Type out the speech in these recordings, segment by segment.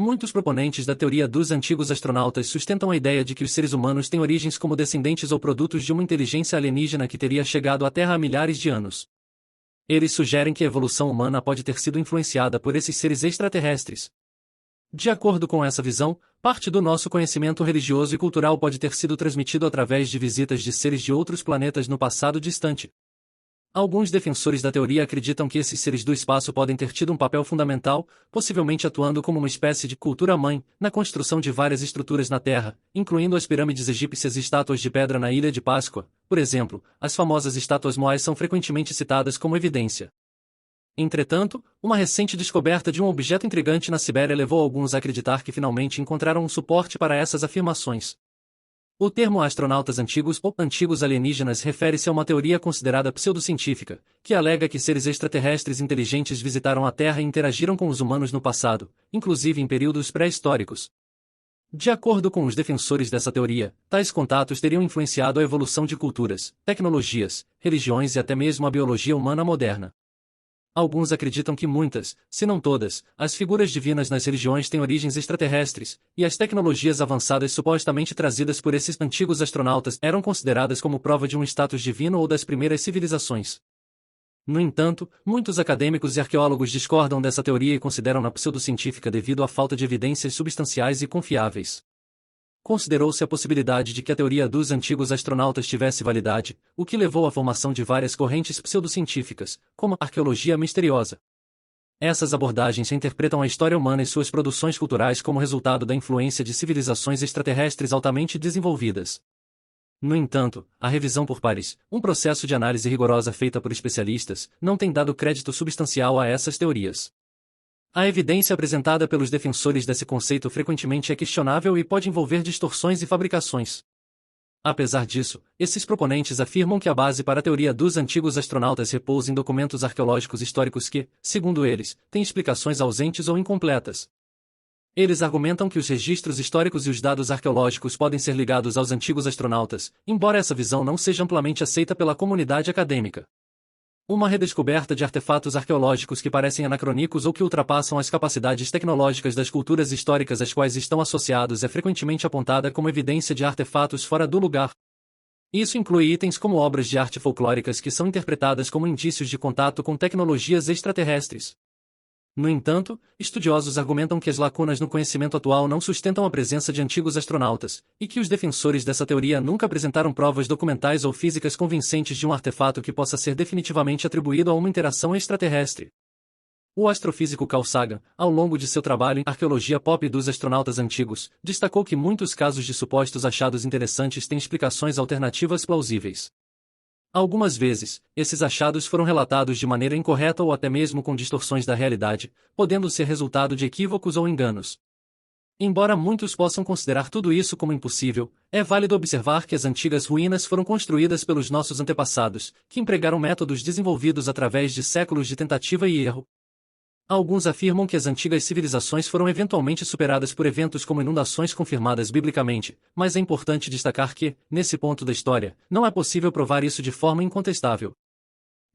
Muitos proponentes da teoria dos antigos astronautas sustentam a ideia de que os seres humanos têm origens como descendentes ou produtos de uma inteligência alienígena que teria chegado à Terra há milhares de anos. Eles sugerem que a evolução humana pode ter sido influenciada por esses seres extraterrestres. De acordo com essa visão, parte do nosso conhecimento religioso e cultural pode ter sido transmitido através de visitas de seres de outros planetas no passado distante. Alguns defensores da teoria acreditam que esses seres do espaço podem ter tido um papel fundamental, possivelmente atuando como uma espécie de cultura-mãe, na construção de várias estruturas na Terra, incluindo as pirâmides egípcias e estátuas de pedra na Ilha de Páscoa. Por exemplo, as famosas estátuas moais são frequentemente citadas como evidência. Entretanto, uma recente descoberta de um objeto intrigante na Sibéria levou alguns a acreditar que finalmente encontraram um suporte para essas afirmações. O termo astronautas antigos ou antigos alienígenas refere-se a uma teoria considerada pseudocientífica, que alega que seres extraterrestres inteligentes visitaram a Terra e interagiram com os humanos no passado, inclusive em períodos pré-históricos. De acordo com os defensores dessa teoria, tais contatos teriam influenciado a evolução de culturas, tecnologias, religiões e até mesmo a biologia humana moderna. Alguns acreditam que muitas, se não todas, as figuras divinas nas religiões têm origens extraterrestres, e as tecnologias avançadas supostamente trazidas por esses antigos astronautas eram consideradas como prova de um status divino ou das primeiras civilizações. No entanto, muitos acadêmicos e arqueólogos discordam dessa teoria e consideram-na pseudocientífica devido à falta de evidências substanciais e confiáveis. Considerou-se a possibilidade de que a teoria dos antigos astronautas tivesse validade, o que levou à formação de várias correntes pseudocientíficas, como a arqueologia misteriosa. Essas abordagens interpretam a história humana e suas produções culturais como resultado da influência de civilizações extraterrestres altamente desenvolvidas. No entanto, a revisão por pares, um processo de análise rigorosa feita por especialistas, não tem dado crédito substancial a essas teorias. A evidência apresentada pelos defensores desse conceito frequentemente é questionável e pode envolver distorções e fabricações. Apesar disso, esses proponentes afirmam que a base para a teoria dos antigos astronautas repousa em documentos arqueológicos históricos que, segundo eles, têm explicações ausentes ou incompletas. Eles argumentam que os registros históricos e os dados arqueológicos podem ser ligados aos antigos astronautas, embora essa visão não seja amplamente aceita pela comunidade acadêmica. Uma redescoberta de artefatos arqueológicos que parecem anacrônicos ou que ultrapassam as capacidades tecnológicas das culturas históricas às quais estão associados é frequentemente apontada como evidência de artefatos fora do lugar. Isso inclui itens como obras de arte folclóricas que são interpretadas como indícios de contato com tecnologias extraterrestres. No entanto, estudiosos argumentam que as lacunas no conhecimento atual não sustentam a presença de antigos astronautas, e que os defensores dessa teoria nunca apresentaram provas documentais ou físicas convincentes de um artefato que possa ser definitivamente atribuído a uma interação extraterrestre. O astrofísico Carl Sagan, ao longo de seu trabalho em Arqueologia Pop dos Astronautas Antigos, destacou que muitos casos de supostos achados interessantes têm explicações alternativas plausíveis. Algumas vezes, esses achados foram relatados de maneira incorreta ou até mesmo com distorções da realidade, podendo ser resultado de equívocos ou enganos. Embora muitos possam considerar tudo isso como impossível, é válido observar que as antigas ruínas foram construídas pelos nossos antepassados, que empregaram métodos desenvolvidos através de séculos de tentativa e erro. Alguns afirmam que as antigas civilizações foram eventualmente superadas por eventos como inundações confirmadas biblicamente, mas é importante destacar que, nesse ponto da história, não é possível provar isso de forma incontestável.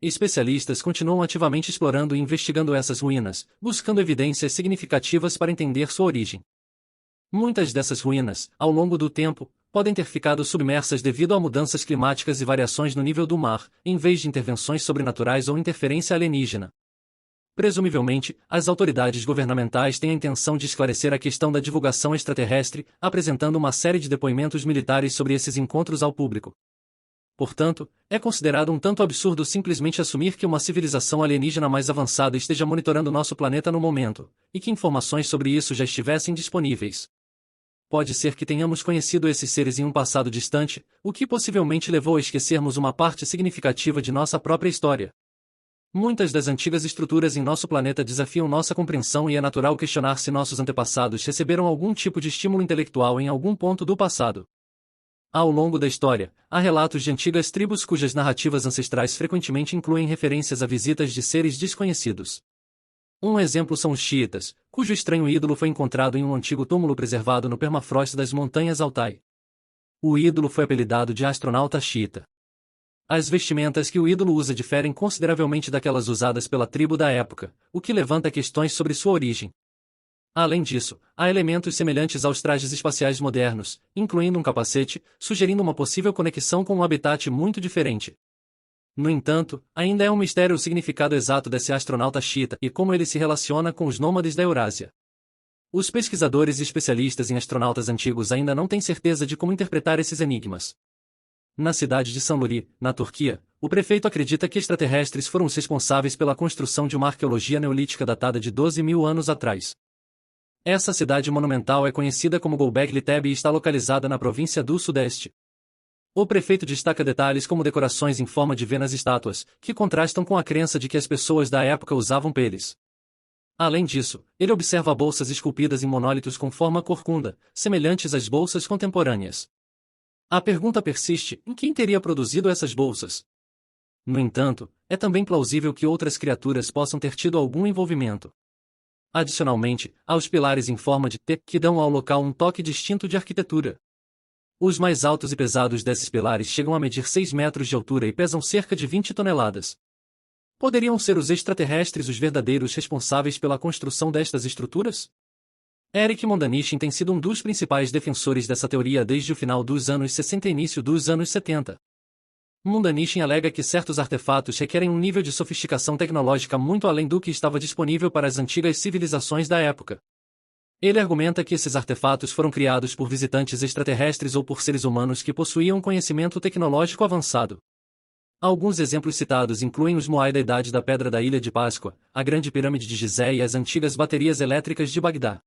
Especialistas continuam ativamente explorando e investigando essas ruínas, buscando evidências significativas para entender sua origem. Muitas dessas ruínas, ao longo do tempo, podem ter ficado submersas devido a mudanças climáticas e variações no nível do mar, em vez de intervenções sobrenaturais ou interferência alienígena. Presumivelmente, as autoridades governamentais têm a intenção de esclarecer a questão da divulgação extraterrestre, apresentando uma série de depoimentos militares sobre esses encontros ao público. Portanto, é considerado um tanto absurdo simplesmente assumir que uma civilização alienígena mais avançada esteja monitorando nosso planeta no momento, e que informações sobre isso já estivessem disponíveis. Pode ser que tenhamos conhecido esses seres em um passado distante, o que possivelmente levou a esquecermos uma parte significativa de nossa própria história. Muitas das antigas estruturas em nosso planeta desafiam nossa compreensão e é natural questionar se nossos antepassados receberam algum tipo de estímulo intelectual em algum ponto do passado. Ao longo da história, há relatos de antigas tribos cujas narrativas ancestrais frequentemente incluem referências a visitas de seres desconhecidos. Um exemplo são os xiitas, cujo estranho ídolo foi encontrado em um antigo túmulo preservado no permafrost das montanhas Altai. O ídolo foi apelidado de astronauta xiita. As vestimentas que o ídolo usa diferem consideravelmente daquelas usadas pela tribo da época, o que levanta questões sobre sua origem. Além disso, há elementos semelhantes aos trajes espaciais modernos, incluindo um capacete, sugerindo uma possível conexão com um habitat muito diferente. No entanto, ainda é um mistério o significado exato desse astronauta xiita e como ele se relaciona com os nômades da Eurásia. Os pesquisadores e especialistas em astronautas antigos ainda não têm certeza de como interpretar esses enigmas. Na cidade de Sanluri, na Turquia, o prefeito acredita que extraterrestres foram os responsáveis pela construção de uma arqueologia neolítica datada de 12.000 anos atrás. Essa cidade monumental é conhecida como Göbekli Tepe e está localizada na província do Sudeste. O prefeito destaca detalhes como decorações em forma de V nas estátuas, que contrastam com a crença de que as pessoas da época usavam peles. Além disso, ele observa bolsas esculpidas em monólitos com forma corcunda, semelhantes às bolsas contemporâneas. A pergunta persiste: em quem teria produzido essas bolsas? No entanto, é também plausível que outras criaturas possam ter tido algum envolvimento. Adicionalmente, há os pilares em forma de T que dão ao local um toque distinto de arquitetura. Os mais altos e pesados desses pilares chegam a medir 6 metros de altura e pesam cerca de 20 toneladas. Poderiam ser os extraterrestres os verdadeiros responsáveis pela construção destas estruturas? Eric Mondanichin tem sido um dos principais defensores dessa teoria desde o final dos anos 60 e início dos anos 70. Mondanichin alega que certos artefatos requerem um nível de sofisticação tecnológica muito além do que estava disponível para as antigas civilizações da época. Ele argumenta que esses artefatos foram criados por visitantes extraterrestres ou por seres humanos que possuíam conhecimento tecnológico avançado. Alguns exemplos citados incluem os Moai da Idade da Pedra da Ilha de Páscoa, a Grande Pirâmide de Gizé e as antigas baterias elétricas de Bagdá.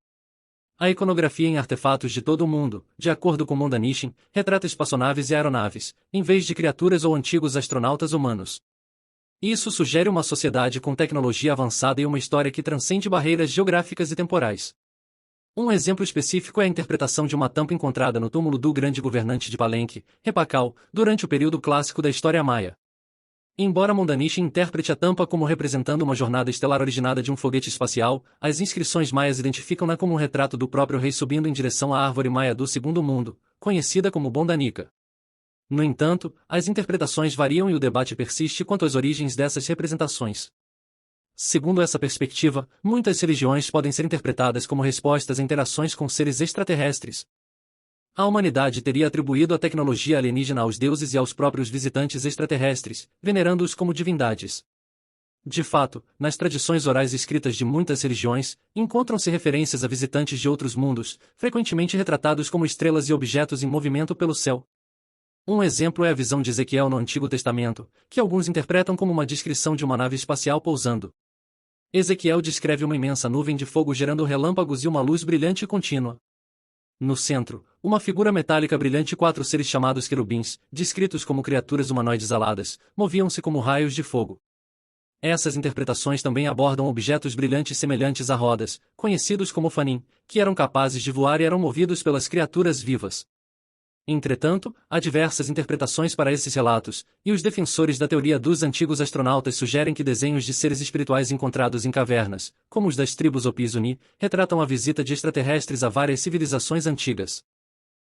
A iconografia em artefatos de todo o mundo, de acordo com Mondanichin, retrata espaçonaves e aeronaves, em vez de criaturas ou antigos astronautas humanos. Isso sugere uma sociedade com tecnologia avançada e uma história que transcende barreiras geográficas e temporais. Um exemplo específico é a interpretação de uma tampa encontrada no túmulo do grande governante de Palenque, Repacal, durante o período clássico da história maia. Embora Mondanichin interprete a tampa como representando uma jornada estelar originada de um foguete espacial, as inscrições maias identificam-na como um retrato do próprio rei subindo em direção à árvore maia do Segundo Mundo, conhecida como Bondanica. No entanto, as interpretações variam e o debate persiste quanto às origens dessas representações. Segundo essa perspectiva, muitas religiões podem ser interpretadas como respostas a interações com seres extraterrestres. A humanidade teria atribuído a tecnologia alienígena aos deuses e aos próprios visitantes extraterrestres, venerando-os como divindades. De fato, nas tradições orais escritas de muitas religiões, encontram-se referências a visitantes de outros mundos, frequentemente retratados como estrelas e objetos em movimento pelo céu. Um exemplo é a visão de Ezequiel no Antigo Testamento, que alguns interpretam como uma descrição de uma nave espacial pousando. Ezequiel descreve uma imensa nuvem de fogo gerando relâmpagos e uma luz brilhante e contínua. No centro, uma figura metálica brilhante e 4 seres chamados querubins, descritos como criaturas humanoides aladas, moviam-se como raios de fogo. Essas interpretações também abordam objetos brilhantes semelhantes a rodas, conhecidos como fanim, que eram capazes de voar e eram movidos pelas criaturas vivas. Entretanto, há diversas interpretações para esses relatos, e os defensores da teoria dos antigos astronautas sugerem que desenhos de seres espirituais encontrados em cavernas, como os das tribos Opis-Uni, retratam a visita de extraterrestres a várias civilizações antigas.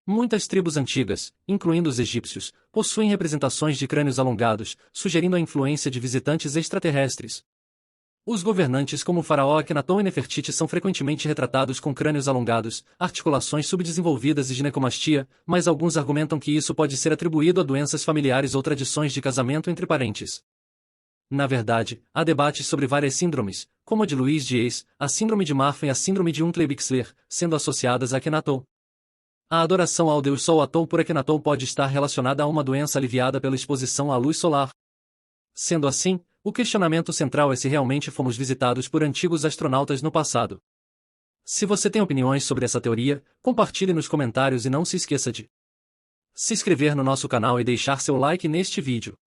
Muitas tribos antigas, incluindo os egípcios, possuem representações de crânios alongados, sugerindo a influência de visitantes extraterrestres. Os governantes como o faraó Akhenaton e Nefertiti são frequentemente retratados com crânios alongados, articulações subdesenvolvidas e ginecomastia, mas alguns argumentam que isso pode ser atribuído a doenças familiares ou tradições de casamento entre parentes. Na verdade, há debates sobre várias síndromes, como a de Louis Diaz, a síndrome de Marfan e a síndrome de Huntley-Bixler, sendo associadas a Akhenaton. A adoração ao deus Sol Aton por Akhenaton pode estar relacionada a uma doença aliviada pela exposição à luz solar. Sendo assim, o questionamento central é se realmente fomos visitados por antigos astronautas no passado. Se você tem opiniões sobre essa teoria, compartilhe nos comentários e não se esqueça de se inscrever no nosso canal e deixar seu like neste vídeo.